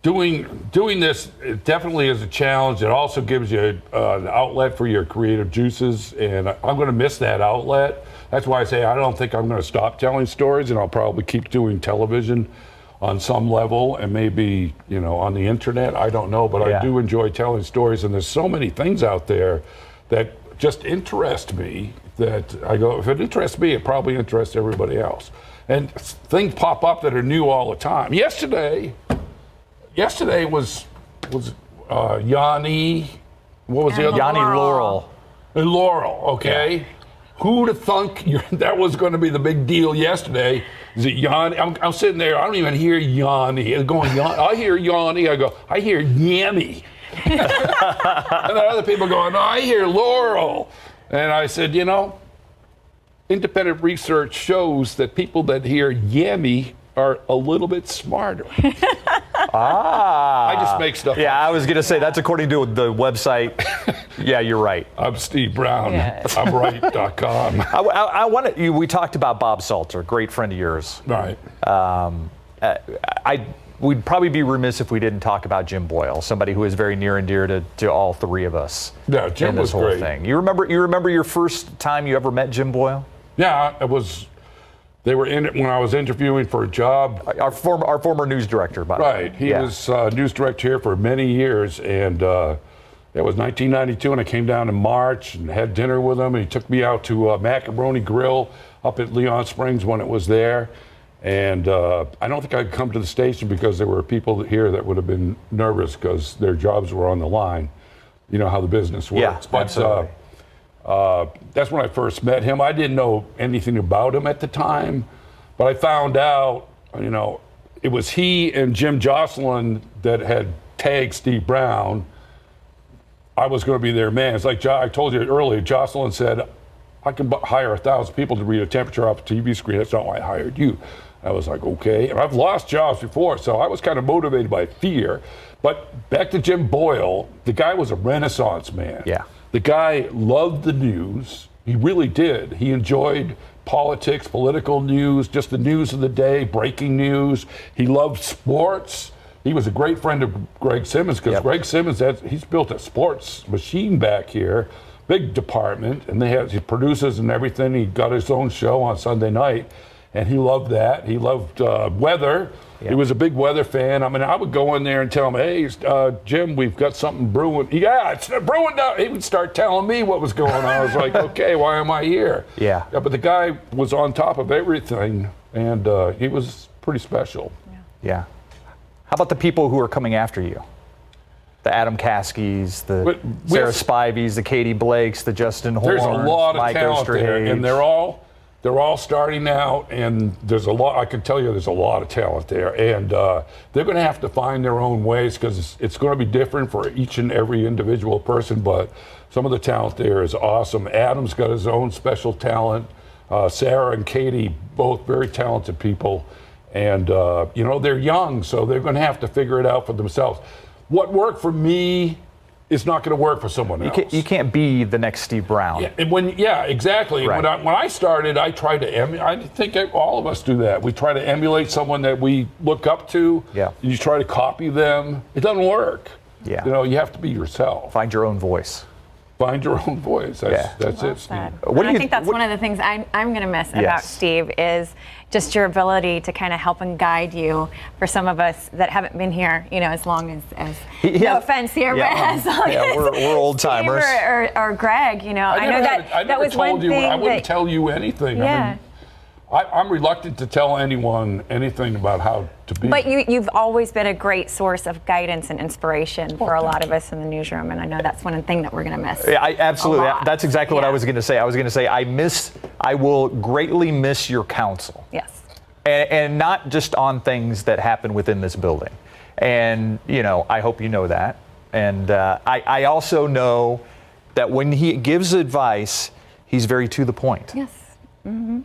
doing this it definitely is a challenge. It also gives you an outlet for your creative juices, and I'm going to miss that outlet. That's why I say I don't think I'm going to stop telling stories, and I'll probably keep doing television on some level, and maybe on the internet. I don't know, but I do enjoy telling stories, and there's so many things out there that just interest me. That I go, if it interests me, it probably interests everybody else. And things pop up that are new all the time. Yesterday was Yanni. What was the other? Yanni Laurel. Laurel. Okay. Yeah. Who'd have thunk that was going to be the big deal yesterday? Is it Yanni? I'm sitting there. I don't even hear Yanni. I'm going Yanni. I hear Yanni. I hear Yammy. And then other people going, no, I hear Laurel. And I said, independent research shows that people that hear Yammy are a little bit smarter. I just make stuff up. Yeah, I was going to say, that's according to the website. Yeah, you're right. I'm Steve Browne. Yeah. I'm right.com. We talked about Bob Salter, great friend of yours. Right. We'd probably be remiss if we didn't talk about Jim Boyle, somebody who is very near and dear to all three of us. Yeah, Jim in this was whole great. thing. You remember your first time you ever met Jim Boyle? Yeah, it was. They were in it when I was interviewing for a job. Our former news director, by the way. Right. He was news director here for many years, and it was 1992, and I came down in March and had dinner with him, and he took me out to Macaroni Grill up at Leon Springs when it was there. And I don't think I could come to the station because there were people here that would have been nervous because their jobs were on the line. You know how the business works. Yeah, but absolutely. That's when I first met him. I didn't know anything about him at the time, But I found out, it was he and Jim Jocelyn that had tagged Steve Browne. I was going to be their man. It's like I told you earlier, Jocelyn said, I can hire 1,000 people to read a temperature off a TV screen. That's not why I hired you. I was like, okay. And I've lost jobs before, so I was kind of motivated by fear. But back to Jim Boyle, the guy was a Renaissance man. Yeah. The guy loved the news. He really did. He enjoyed politics, political news, just the news of the day, breaking news. He loved sports. He was a great friend of Greg Simmons because Greg Simmons, he's built a sports machine back here, big department, and he produces and everything. He got his own show on Sunday night, and he loved that. He loved weather. He was a big weather fan. I mean, I would go in there and tell him, hey, Jim, we've got something brewing. Yeah, it's brewing down. He would start telling me what was going on. I was like, okay, why am I here? Yeah. But the guy was on top of everything, and he was pretty special. Yeah. How about the people who are coming after you? The Adam Caskies, the Sarah Spiveys, the Katie Blakes, the Justin Horns, there's a lot of Mike talent there, Osterhage. and they're all starting out, and there's a lot. I can tell you, there's a lot of talent there, and they're going to have to find their own ways because it's going to be different for each and every individual person. But some of the talent there is awesome. Adam's got his own special talent. Sarah and Katie, both very talented people. And, they're young, so they're going to have to figure it out for themselves. What worked for me is not going to work for someone else. You can't be the next Steve Browne. Yeah, exactly. Right. When I started, I tried to emulate. I think all of us do that. We try to emulate someone that we look up to. Yeah. You try to copy them. It doesn't work. Yeah. You have to be yourself. Find your own voice. Find your own voice. That's it, Steve. I think that's one of the things I'm going to miss about Steve is just your ability to kind of help and guide you for some of us that haven't been here, as long as no offense here, but as long as we're old timers. Or Greg, I know that was one thing. I wouldn't tell you anything. Yeah. I'm reluctant to tell anyone anything about how to be. But you've always been a great source of guidance and inspiration for a lot of us in the newsroom, and I know that's one thing that we're going to miss. Yeah, absolutely. That's exactly what I was going to say. I was going to say I will greatly miss your counsel. Yes. And not just on things that happen within this building. And, I hope you know that. And I also know that when he gives advice, he's very to the point. Yes. Mm-hmm.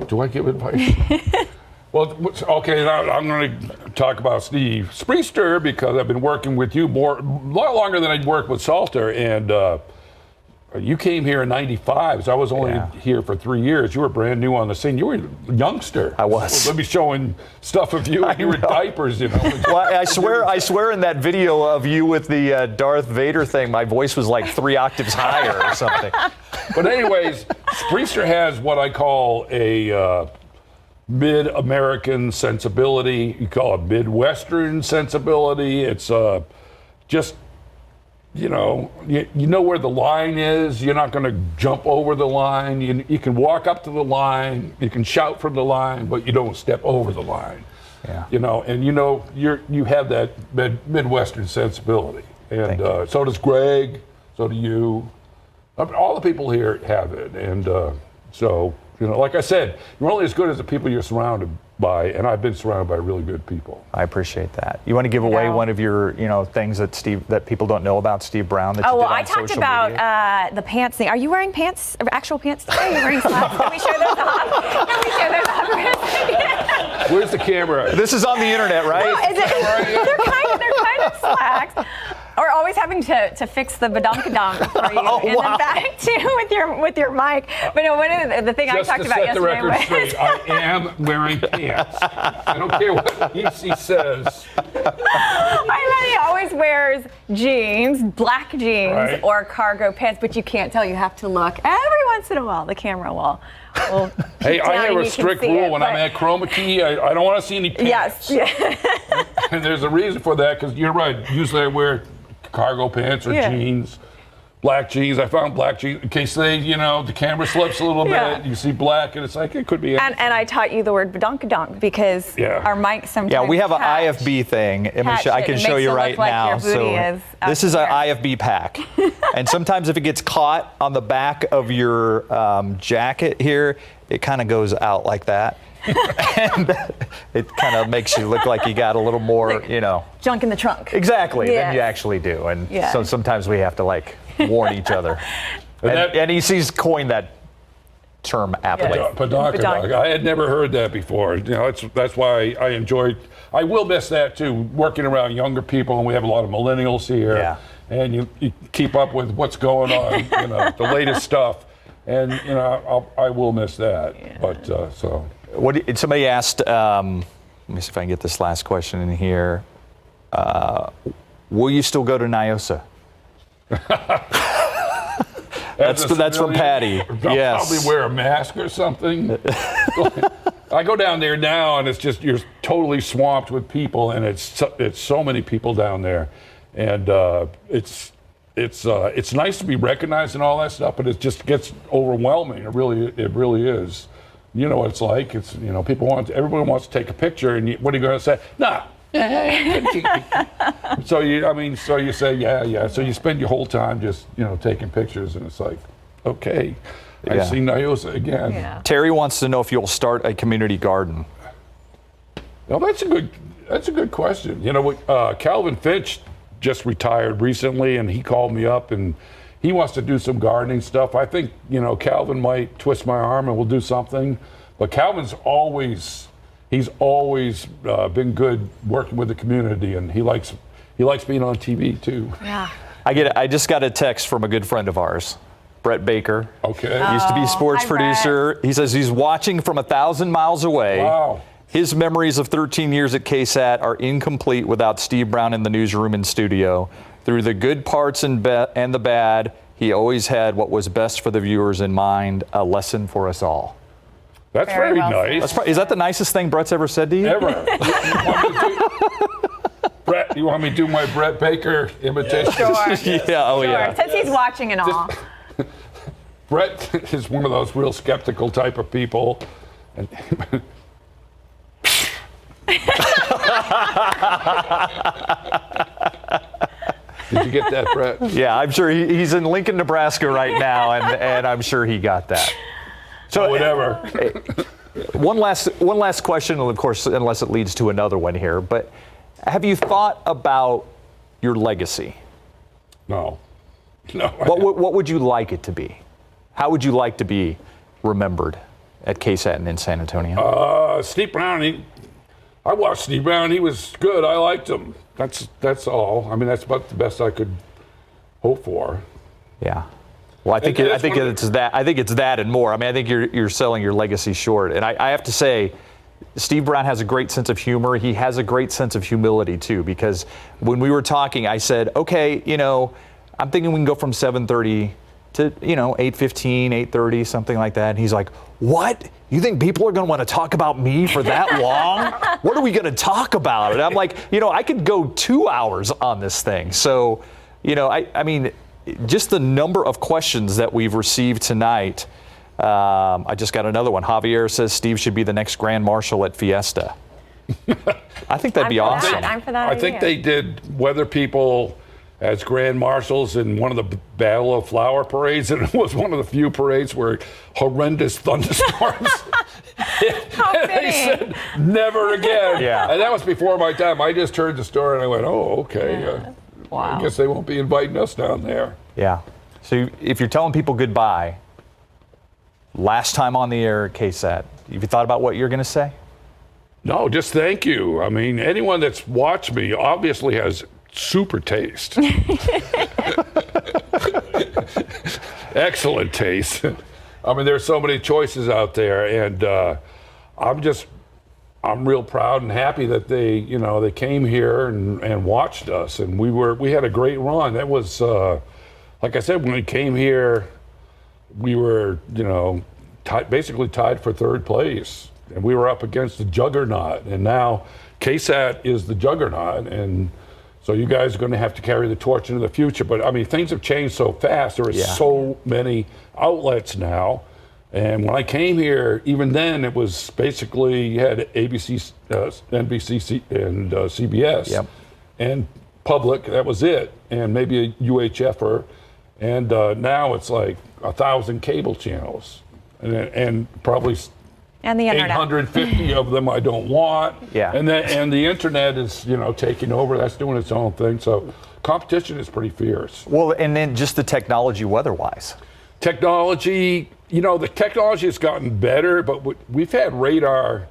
Do I give advice? Well, okay, now I'm going to talk about Steve Spriester because I've been working with you a lot longer than I'd worked with Salter. And you came here in '95, so I was only here for 3 years. You were brand new on the scene. You were a youngster. I was. Let me showing stuff of you. You were diapers, Well, I swear in that video of you with the Darth Vader thing, my voice was like 3 octaves higher or something. But anyways, Spriester has what I call a mid-American sensibility. You call it Midwestern sensibility. It's just, you know where the line is. You're not going to jump over the line. You can walk up to the line. You can shout from the line, but you don't step over the line. Yeah. You have that Midwestern sensibility, and so does Greg. So do you. All the people here have it, and like I said, you're only as good as the people you're surrounded by, and I've been surrounded by really good people. I appreciate that. You want to give away one of your, things that people don't know about Steve Browne that you did on I talked social about media? the pants thing. Are you wearing pants, actual pants today? Are you wearing slacks? Can we show those off? Can we show those off? Where's the camera? This is on the internet, right? No, they're kind of slacks. Or always having to fix the badonkadonk for you in the back too with your mic. But no, one of the thing I talked about yesterday Just to set the record was straight, I am wearing pants. I don't care what he says. I know he always wears jeans, black jeans, Right. or cargo pants, but you can't tell. You have to look every once in a while. The camera will. Hey, I have and a you can strict see rule it, when but- I'm at Chroma Key. I don't want to see any pants. Yes. And there's a reason for that, because you're right. Usually I wear cargo pants or jeans, black jeans. I found black jeans in case the camera slips a little bit. You see black, and it's like it could be. And I taught you the word badonkadonk because our mics sometimes. Yeah, we have an catch. IFB thing. Catch I it. can It show makes you it right look like now. your booty is up This is an here. IFB pack, and sometimes if it gets caught on the back of your jacket here, it kind of goes out like that. And it kind of makes you look like you got a little more, junk in the trunk. Exactly, Yes. than you actually do. And Yeah. so sometimes we have to like warn each other. And he's coined that term aptly. Pedonk. I had never heard that before. That's why I will miss that too, working around younger people, and we have a lot of millennials here. Yeah. And you keep up with what's going on, the latest stuff. And, I will miss that. Yeah. But, so. Somebody asked, let me see if I can get this last question in here. Will you still go to NIOSA? That's from Patty. Yes. I'll probably wear a mask or something. I go down there now, and it's just you're totally swamped with people, and it's so many people down there, and it's nice to be recognized and all that stuff, but it just gets overwhelming. It really is. You know what it's like. It's everyone wants to take a picture, and what are you going to say? Nah. So you say yeah. So you spend your whole time just taking pictures, and it's like, okay, I see NIOSA again. Yeah. Terry wants to know if you'll start a community garden. Well, that's a good question. Calvin Finch just retired recently, and he called me up, and he wants to do some gardening stuff. I think Calvin might twist my arm, and we'll do something. But Calvin's always been good working with the community, and he likes being on TV too. Yeah. I just got a text from a good friend of ours, Brett Baker. Okay. He used to be sports hi, producer. He says he's watching from 1,000 miles away. Wow. His memories of 13 years at KSAT are incomplete without Steve Browne in the newsroom and studio. Through the good parts and the bad, he always had what was best for the viewers in mind, a lesson for us all. That's very well nice. Is that the nicest thing Brett's ever said to you? Ever. Brett, you want me to do my Brett Baker imitation? Sure. Yeah, oh Sure. yeah. Since he's watching and all. Brett is one of those real skeptical type of people. And did you get that, Brett? Yeah, I'm sure he's in Lincoln, Nebraska right now, and I'm sure he got that. So whatever. One last question, of course, unless it leads to another one here. But have you thought about your legacy? No. What would you like it to be? How would you like to be remembered at KSAT and in San Antonio? Steve Browne. I watched Steve Browne. He was good. I liked him. That's all. I mean, that's about the best I could hope for. Yeah. Well, I think it's that and more. I mean, I think you're selling your legacy short. And I have to say, Steve Browne has a great sense of humor. He has a great sense of humility too, because when we were talking, I said, okay, I'm thinking we can go from 7:30 to 8:15, 8:30, something like that. And he's like, what? You think people are going to want to talk about me for that long? What are we going to talk about? And I'm like, I could go 2 hours on this thing. So, I mean, just the number of questions that we've received tonight. I just got another one. Javier says Steve should be the next Grand Marshal at Fiesta. I think that'd be awesome. I'm for that. I think they did weather people as Grand Marshals in one of the Battle of Flower parades, and it was one of the few parades where horrendous thunderstorms. And they said, never again. Yeah. And that was before my time. I just heard the story and I went, oh, okay. Wow. I guess they won't be inviting us down there. Yeah. So if you're telling people goodbye, last time on the air at KSAT, have you thought about what you're going to say? No, just thank you. I mean, anyone that's watched me obviously has super taste. Excellent taste. I mean, there's so many choices out there, and I'm real proud and happy that they came here and watched us, and we had a great run. That was, like I said, when we came here, we were, basically tied for third place, and we were up against the juggernaut, and now KSAT is the juggernaut, and so you guys are going to have to carry the torch into the future. But I mean, things have changed so fast. There are so many outlets now. And when I came here, even then, it was basically, you had ABC, NBC, and CBS, and public, that was it, and maybe a UHFer. And now it's like 1,000 cable channels. and probably And the internet. 850 of them I don't want. Yeah. And the internet is, taking over. That's doing its own thing. So competition is pretty fierce. Well, and then just the technology weather-wise. Technology, the technology has gotten better, but we've had radar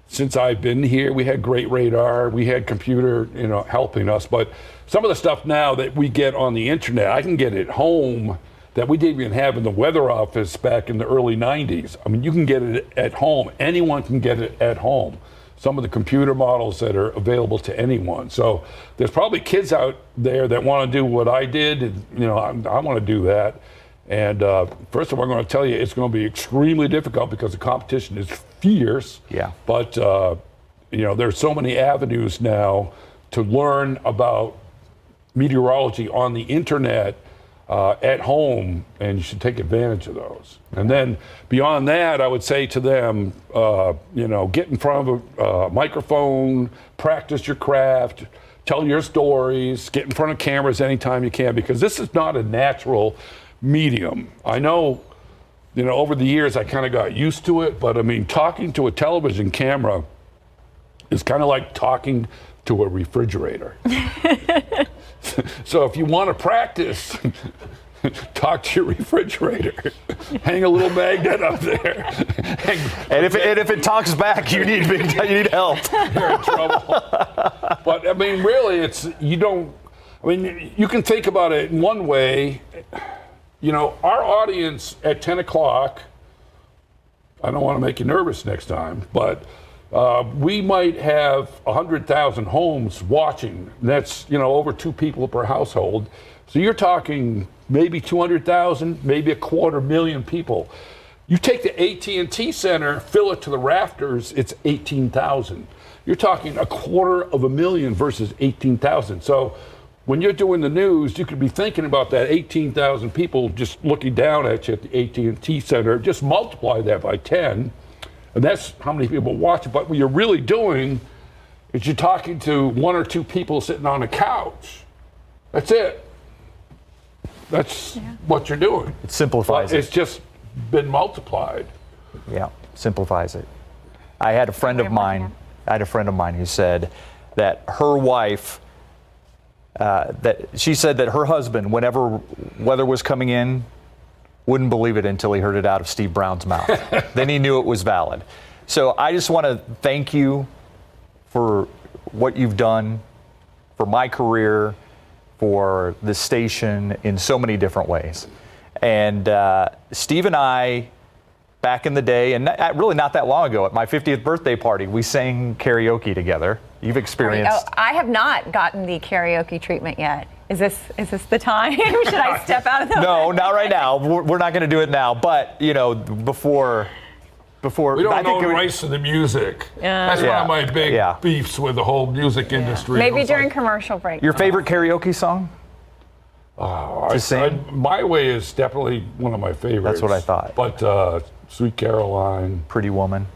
since I've been here. We had great radar. We had computer, helping us. But some of the stuff now that we get on the internet, I can get at home that we didn't even have in the weather office back in the early 90s. I mean, you can get it at home. Anyone can get it at home. Some of the computer models that are available to anyone. So there's probably kids out there that want to do what I did. And, I want to do that. And first of all, I'm going to tell you, it's going to be extremely difficult because the competition is fierce. Yeah. But, there's so many avenues now to learn about meteorology on the internet at home, and you should take advantage of those. And then beyond that, I would say to them, get in front of a microphone, practice your craft, tell your stories, get in front of cameras anytime you can, because this is not a natural medium. I know, over the years I kind of got used to it, but I mean, talking to a television camera is kind of like talking to a refrigerator. So if you want to practice, talk to your refrigerator. Hang a little magnet up there. And if it talks back, you need help. You're in trouble. But I mean, really, you can think about it in one way. Our audience at 10 o'clock, I don't want to make you nervous next time, but we might have 100,000 homes watching. That's, over 2 people per household. So you're talking maybe 200,000, maybe 250,000 people. You take the AT&T Center, fill it to the rafters, it's 18,000. You're talking 250,000 versus 18,000. So when you're doing the news, you could be thinking about that 18,000 people just looking down at you at the AT&T Center. Just multiply that by 10. And that's how many people watch it. But what you're really doing is you're talking to 1 or 2 people sitting on a couch. That's it. That's what you're doing. It simplifies It's just been multiplied. Yeah, simplifies it. I had a friend of mine who said that her wife, she said that her husband, whenever weather was coming in, wouldn't believe it until he heard it out of Steve Browne's mouth. Then he knew it was valid. So I just want to thank you for what you've done for my career, for the station in so many different ways. And Steve and I, back in the day, and really not that long ago, at my 50th birthday party, we sang karaoke together. You've experienced. Oh, I have not gotten the karaoke treatment yet. Is this the time? Should I step out of the No, not right now. We're not going to do it now. But before. We don't own rights to the music. That's one of my big beefs with the whole music industry. Maybe during commercial break. Your favorite karaoke song? My Way is definitely one of my favorites. That's what I thought. But Sweet Caroline, Pretty Woman.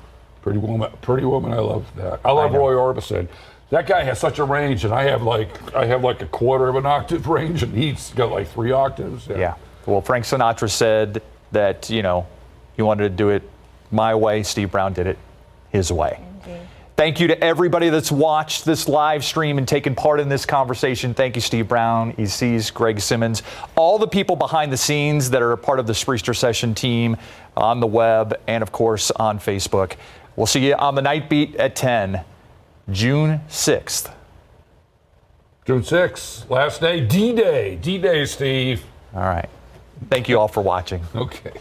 Pretty Woman. I love that. I love Roy Orbison. That guy has such a range, and I have like a quarter of an octave range, and he's got like 3 octaves. Yeah. Well, Frank Sinatra said that he wanted to do it my way. Steve Browne did it his way. Indeed. Thank you to everybody that's watched this live stream and taken part in this conversation. Thank you, Steve Browne, EC's, Greg Simmons, all the people behind the scenes that are a part of the Spriester Session team on the web and, of course, on Facebook. We'll see you on the Night Beat at 10, June 6th. June 6th, last day, D-Day. D-Day, Steve. All right. Thank you all for watching. Okay.